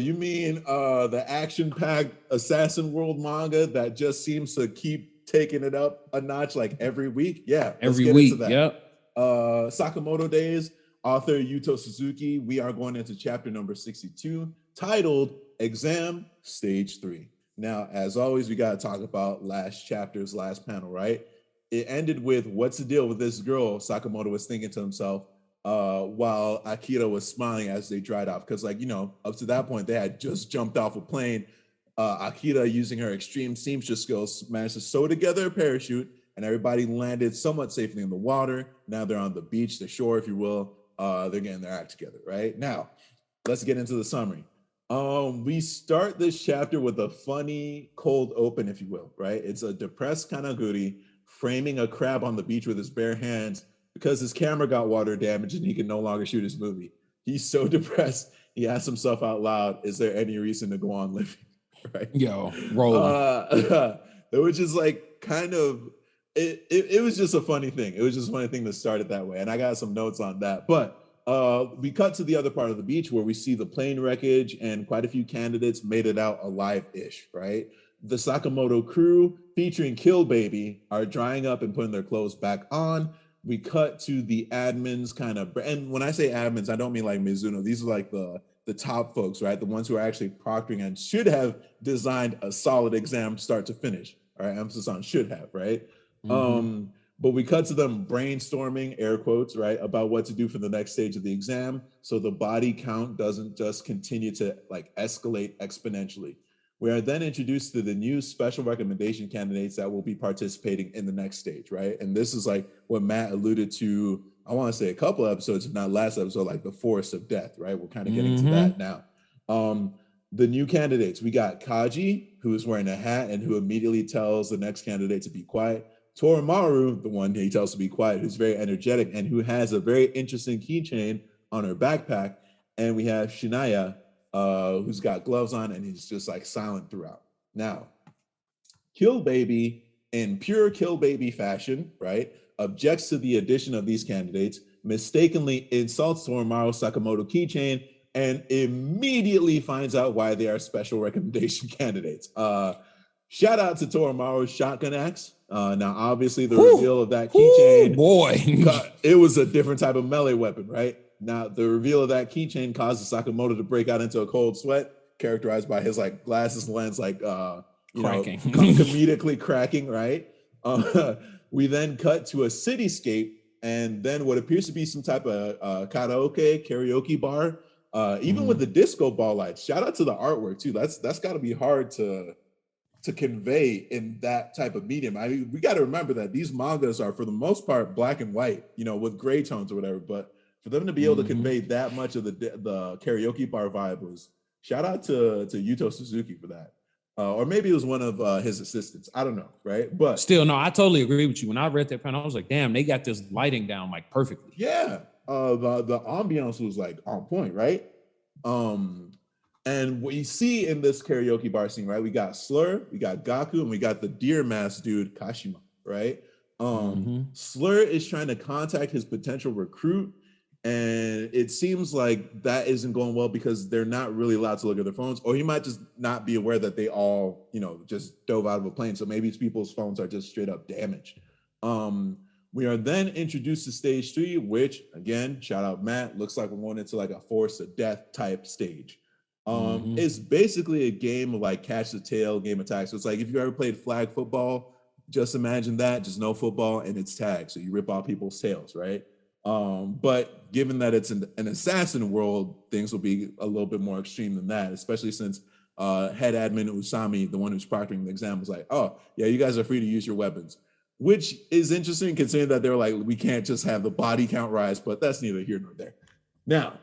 you mean the action-packed Assassin World manga that just seems to keep taking it up a notch like every week? Yeah, let's Every get week, into that. yep. Sakamoto Days, author Yuto Suzuki. We are going into chapter number 62, titled Exam Stage 3. Now, as always, we got to talk about last chapter's last panel, right? It ended with what's the deal with this girl, Sakamoto was thinking to himself, while Akira was smiling as they dried off. Because, like, you know, up to that point, they had just jumped off a plane. Akira, using her extreme seamstress skills, managed to sew together a parachute, and everybody landed somewhat safely in the water. Now they're on the beach, the shore, if you will. They're getting their act together, right? Now, let's get into the summary. We start this chapter with a funny cold open, if you will, right? It's a depressed Kanaguri framing a crab on the beach with his bare hands because his camera got water damage and he can no longer shoot his movie. He's so depressed, he asks himself out loud, is there any reason to go on living? Right? Yo, rolling. It was just like kind of, it was just a funny thing. It was just a funny thing to start it that way. And I got some notes on that. But we cut to the other part of the beach where we see the plane wreckage and quite a few candidates made it out alive-ish, right? The Sakamoto crew, featuring Kill Baby, are drying up and putting their clothes back on. We cut to the admins kind of, and when I say admins, I don't mean like Mizuno. These are like the top folks, right? The ones who are actually proctoring and should have designed a solid exam start to finish. All right, emphasis on should have, right? Mm-hmm. But we cut to them brainstorming, air quotes, right, about what to do for the next stage of the exam, so the body count doesn't just continue to like escalate exponentially. We are then introduced to the new special recommendation candidates that will be participating in the next stage, right? And this is like what Matt alluded to, I want to say a couple episodes, if not last episode, like the forest of death, right? We're kind of getting to that now. The new candidates, we got Kaji, who's wearing a hat and who immediately tells the next candidate to be quiet. Torimaru, the one he tells to be quiet, who's very energetic and who has a very interesting keychain on her backpack. And we have Shinaya, who's got gloves on and he's just like silent throughout. Now, Kill Baby, in pure Kill Baby fashion, right, objects to the addition of these candidates, mistakenly insults Torimaru Sakamoto keychain, and immediately finds out why they are special recommendation candidates. Shout out to Torimaru's shotgun axe. Now, obviously, the reveal of that keychain, boy, it was a different type of melee weapon, right? Now, the reveal of that keychain causes Sakamoto to break out into a cold sweat, characterized by his like glasses lens, like cracking, comedically cracking, right? We then cut to a cityscape, and then what appears to be some type of karaoke bar, even with the disco ball lights. Shout out to the artwork too. That's got to be hard to convey in that type of medium. I mean, we got to remember that these mangas are for the most part black and white, you know, with gray tones or whatever. But for them to be able to convey that much of the karaoke bar vibe was shout out to Yuto Suzuki for that. Or maybe it was one of his assistants. I don't know, right? But still, no, I totally agree with you. When I read that panel, I was like, damn, they got this lighting down like perfectly. Yeah. The ambiance was like on point, right? And what you see in this karaoke bar scene, right? We got Slur, we got Gaku, and we got the deer mask dude, Kashima, right? Slur is trying to contact his potential recruit, and it seems like that isn't going well because they're not really allowed to look at their phones, or he might just not be aware that they all, you know, just dove out of a plane. So maybe people's phones are just straight up damaged. We are then introduced to stage 3, which again, shout out Matt, looks like we're going into like a force of death type stage. It's basically a game of like catch the tail, game of tag. So it's like if you ever played flag football, just imagine that, just no football and it's tag. So you rip off people's tails, right? But given that it's an assassin world, things will be a little bit more extreme than that, especially since head admin Usami, the one who's proctoring the exam, was like, oh, yeah, you guys are free to use your weapons, which is interesting considering that they were like, we can't just have the body count rise, but that's neither here nor there. Now,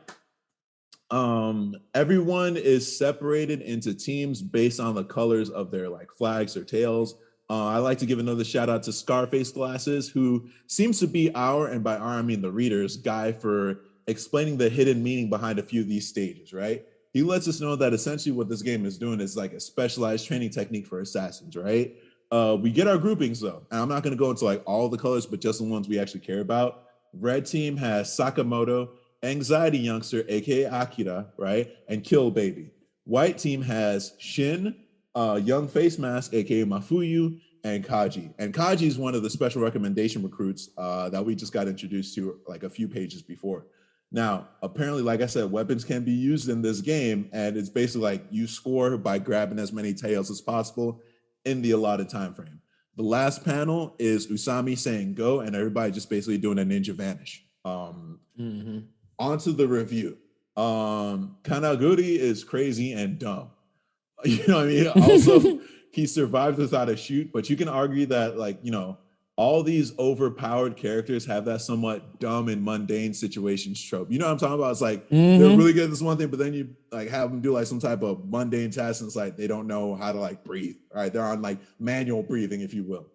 everyone is separated into teams based on the colors of their like flags or tails. I like to give another shout out to Scarface Glasses, who seems to be our, and by our I mean the reader's, guy for explaining the hidden meaning behind a few of these stages, right? He lets us know that essentially what this game is doing is like a specialized training technique for assassins, right? We get our groupings though, and I'm not going to go into like all the colors, but just the ones we actually care about. Red team has Sakamoto, Anxiety Youngster, aka Akira, right? And Kill Baby. White team has Shin, Young Face Mask, aka Mafuyu, and Kaji. And Kaji is one of the special recommendation recruits that we just got introduced to like a few pages before. Now, apparently, like I said, weapons can be used in this game, and it's basically like you score by grabbing as many tails as possible in the allotted time frame. The last panel is Usami saying go, and everybody just basically doing a ninja vanish. Onto the review. Kanaguri is crazy and dumb. You know what I mean? Also, he survived without a shoot, but you can argue that, like, you know, all these overpowered characters have that somewhat dumb and mundane situations trope. You know what I'm talking about? It's like they're really good at this one thing, but then you like have them do like some type of mundane task, and it's like they don't know how to like breathe. Right? They're on like manual breathing, if you will.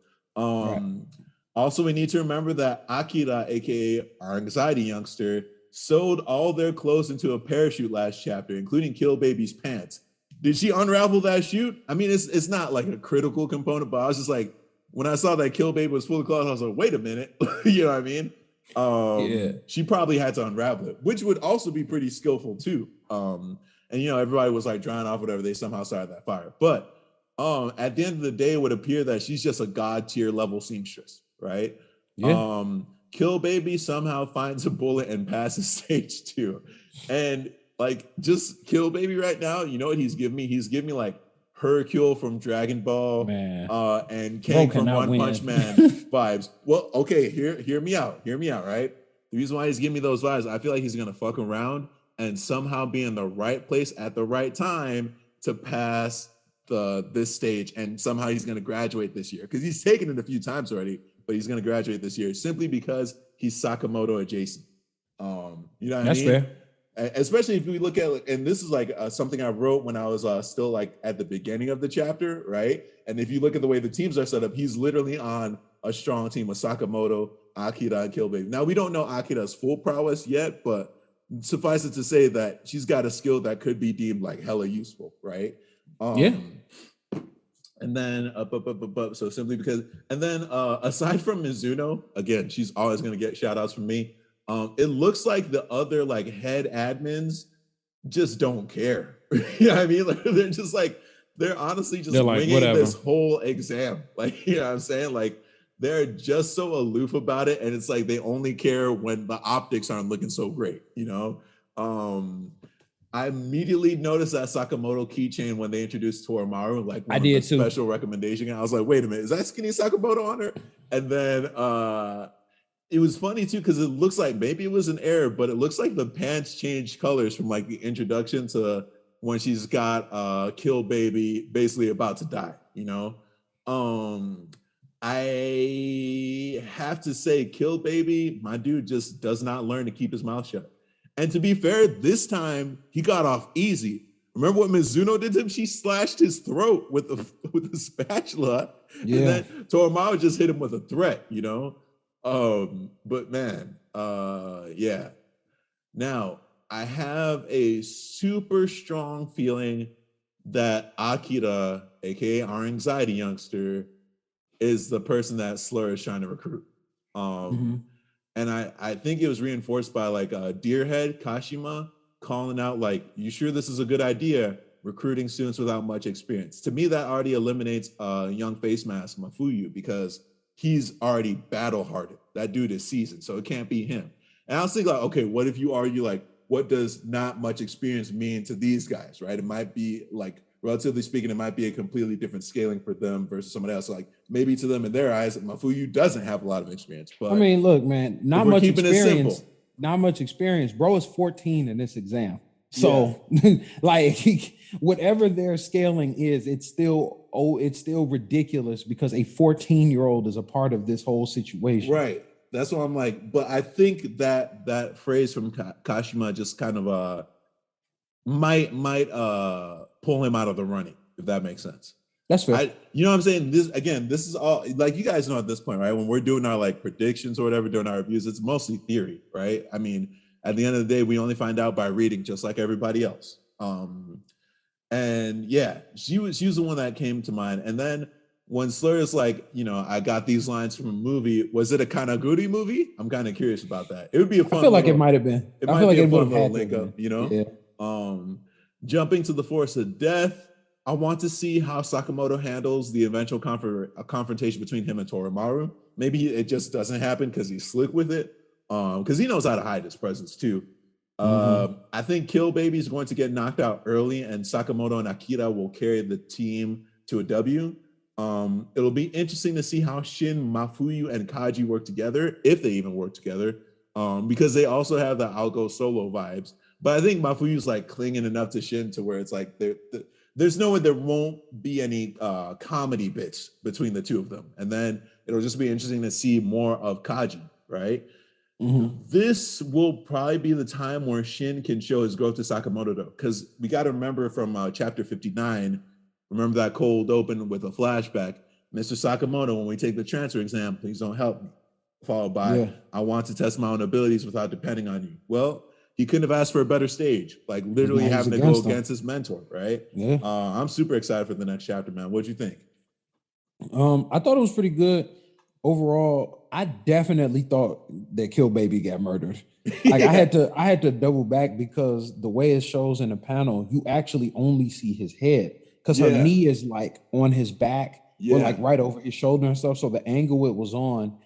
Also, we need to remember that Akira, aka our anxiety youngster, sewed all their clothes into a parachute last chapter, including Kill Baby's pants. Did she unravel that chute? I mean, it's not like a critical component, but I was just like, when I saw that Kill Baby was full of clothes, I was like, wait a minute. You know what I mean? She probably had to unravel it, which would also be pretty skillful too. And you know, everybody was like drying off whatever, they somehow started that fire. But at the end of the day, it would appear that she's just a god tier level seamstress, right? Yeah. Kill Baby somehow finds a bullet and passes stage 2. And like, just Kill Baby right now, you know what he's giving me? He's giving me like Hercule from Dragon Ball, and Kang from One Punch Man vibes. Well, okay, hear me out, right? The reason why he's giving me those vibes, I feel like he's gonna fuck around and somehow be in the right place at the right time to pass this stage, and somehow he's gonna graduate this year, because he's taken it a few times already, but he's gonna graduate this year simply because he's Sakamoto adjacent. You know what I mean? That's fair. Especially if we look at, and this is like something I wrote when I was still like at the beginning of the chapter, right? And if you look at the way the teams are set up, he's literally on a strong team with Sakamoto, Akira, and Kill Baby. Now, we don't know Akira's full prowess yet, but suffice it to say that she's got a skill that could be deemed like hella useful, right? And then, so simply because, and then aside from Mizuno, again, she's always going to get shout outs from me. It looks like the other like head admins just don't care. You know what I mean? Like, they're just like, they're honestly just winging this whole exam. Like, you know what I'm saying? Like, they're just so aloof about it. And it's like, they only care when the optics aren't looking so great, you know? I immediately noticed that Sakamoto keychain when they introduced Torimaru, like one of the special recommendation. I was like, wait a minute, is that skinny Sakamoto on her? And then, it was funny too, because it looks like maybe it was an error, but it looks like the pants changed colors from like the introduction to when she's got Kill Baby basically about to die, you know? I have to say, Kill Baby, my dude just does not learn to keep his mouth shut. And to be fair, this time he got off easy. Remember what Mizuno did to him? She slashed his throat with the spatula. Yeah. And then Torimaru just hit him with a threat, you know? But man, yeah. Now, I have a super strong feeling that Akira, aka our anxiety youngster, is the person that Slur is trying to recruit. And I think it was reinforced by like Deerhead Kashima calling out like, you sure this is a good idea, recruiting students without much experience? To me, that already eliminates young face mask Mafuyu, because he's already battle-hardened. That dude is seasoned, so it can't be him. And I was thinking, like, okay, what if you argue, like, what does not much experience mean to these guys, right? It might be, like, relatively speaking, it might be a completely different scaling for them versus somebody else. So, like, maybe to them, in their eyes, Mafuyu doesn't have a lot of experience. But I mean, look, man, not much experience. Not much experience. Bro is 14 in this exam. So, like, whatever their scaling is, it's still ridiculous because a 14-year-old is a part of this whole situation. Right. That's what I'm like. But I think that phrase from Kashima just kind of might pull him out of the running, if that makes sense. That's fair. You know what I'm saying? This is all, like, you guys know at this point, right? When we're doing our like predictions or whatever, doing our reviews, it's mostly theory, right? I mean, at the end of the day, we only find out by reading, just like everybody else. And yeah, she was the one that came to mind. And then when Slur is like, you know, I got these lines from a movie, was it a Kanaguri movie? I'm kind of curious about that. It would be a fun. I feel like it might have been. It might be a fun little link up, you know? Yeah. Jumping to the Force of Death, I want to see how Sakamoto handles the eventual confrontation between him and Toromaru. Maybe it just doesn't happen because he's slick with it, because he knows how to hide his presence too. I think Kill Baby is going to get knocked out early, and Sakamoto and Akira will carry the team to a W. It'll be interesting to see how Shin, Mafuyu, and Kaji work together, if they even work together, because they also have the I'll go solo vibes. But I think Mafuyu's like clinging enough to Shin to where it's like there's no way there won't be any comedy bits between the two of them. And then it'll just be interesting to see more of Kaji, right? This will probably be the time where Shin can show his growth to Sakamoto, though, because we got to remember from chapter 59, remember that cold open with a flashback, Mr. Sakamoto, when we take the transfer exam, please don't help me. Followed by, I want to test my own abilities without depending on you. Well, he couldn't have asked for a better stage, like literally having to go against his mentor, right? Yeah. I'm super excited for the next chapter, man. What'd you think? I thought it was pretty good. Overall, I definitely thought that Kill Baby got murdered. Like I had to double back because the way it shows in the panel, you actually only see his head because her knee is like on his back or like right over his shoulder and stuff. So the angle it was on,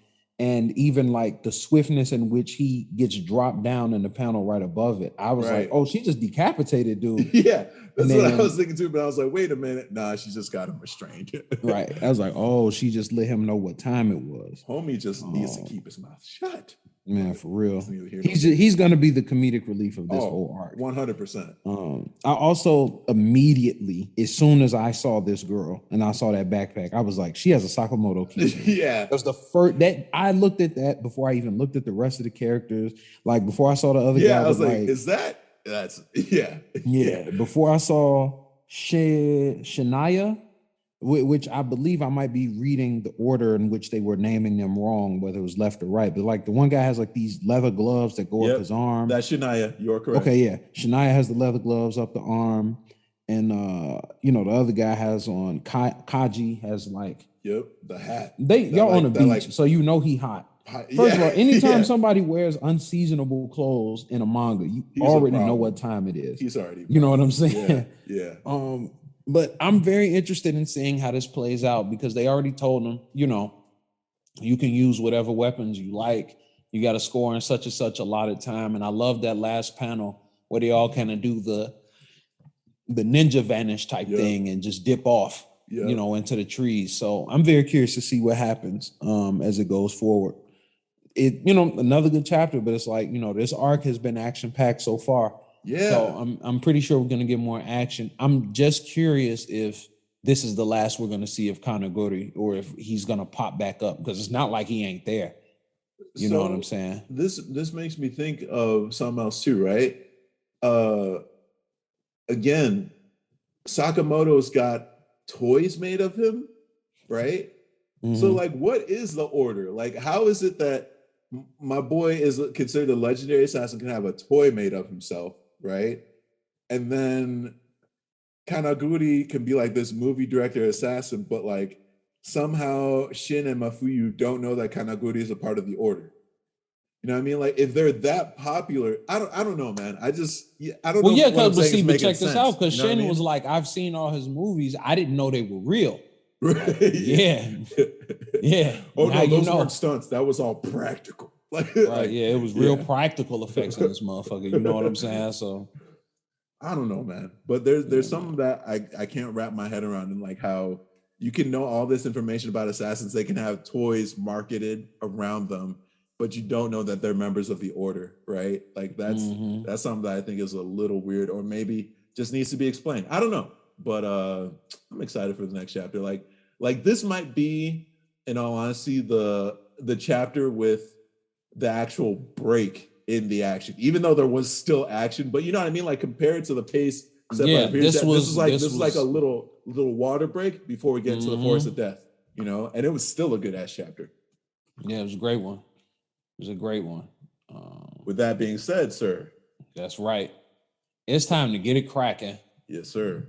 and even like the swiftness in which he gets dropped down in the panel right above it, I was like, oh, she just decapitated dude. Yeah, that's what I was thinking too. But I was like, wait a minute, nah, she just got him restrained. Right. I was like, oh, she just let him know what time it was. Homie just needs to keep his mouth shut. Man, for real. He's gonna be the comedic relief of this whole arc. 100%. I also immediately, as soon as I saw this girl and I saw that backpack, I was like, she has a Sakamoto keychain. Yeah. That was the first that I looked at that before I even looked at the rest of the characters. Like before I saw the other guy. Yeah, I was like, is that's yeah. Before I saw Shania, which I believe I might be reading the order in which they were naming them wrong, whether it was left or right. But like the one guy has like these leather gloves that go up his arm. That's Shania. You're correct. Okay, yeah. Shania has the leather gloves up the arm. And the other guy has on Kaji has like the hat. Y'all on the beach, so you know he hot. First of all, anytime somebody wears unseasonable clothes in a manga, you already know what time it is. He's already you know what I'm saying? Yeah. But I'm very interested in seeing how this plays out because they already told him, you can use whatever weapons you like. You got to score in such and such allotted time. And I love that last panel where they all kind of do the ninja vanish type thing and just dip off, into the trees. So I'm very curious to see what happens as it goes forward. Another good chapter, but it's like, this arc has been action packed so far. Yeah. So I'm pretty sure we're going to get more action. I'm just curious if this is the last we're going to see of Kanaguri or if he's going to pop back up because it's not like he ain't there. You know what I'm saying? This makes me think of something else too, right? Again, Sakamoto's got toys made of him, right? So like, what is the order? Like, how is it that my boy is considered a legendary assassin can have a toy made of himself, right? And then Kanaguri can be like this movie director assassin, but like somehow Shin and Mafuyu don't know that Kanaguri is a part of the order. You know what I mean? Like if they're that popular, I don't know, man. I don't know. Well, yeah, but check this out, because Shin was like, I've seen all his movies. I didn't know they were real. Right. Yeah. Oh no, those weren't stunts. That was all practical. It was real practical effects on this motherfucker. You know what I'm saying? So I don't know, man. But there's something that I can't wrap my head around, and like how you can know all this information about assassins. They can have toys marketed around them, but you don't know that they're members of the order, right? Like that's something that I think is a little weird, or maybe just needs to be explained. I don't know, but I'm excited for the next chapter. Like this might be, in all honesty, the chapter with the actual break in the action, even though there was still action. But you know what I mean? Like compared to the pace. This is like a little water break before we get into the Forest of Death. And it was still a good ass chapter. Yeah, it was a great one. It was a great one. With that being said, sir. That's right. It's time to get it cracking. Yes, sir.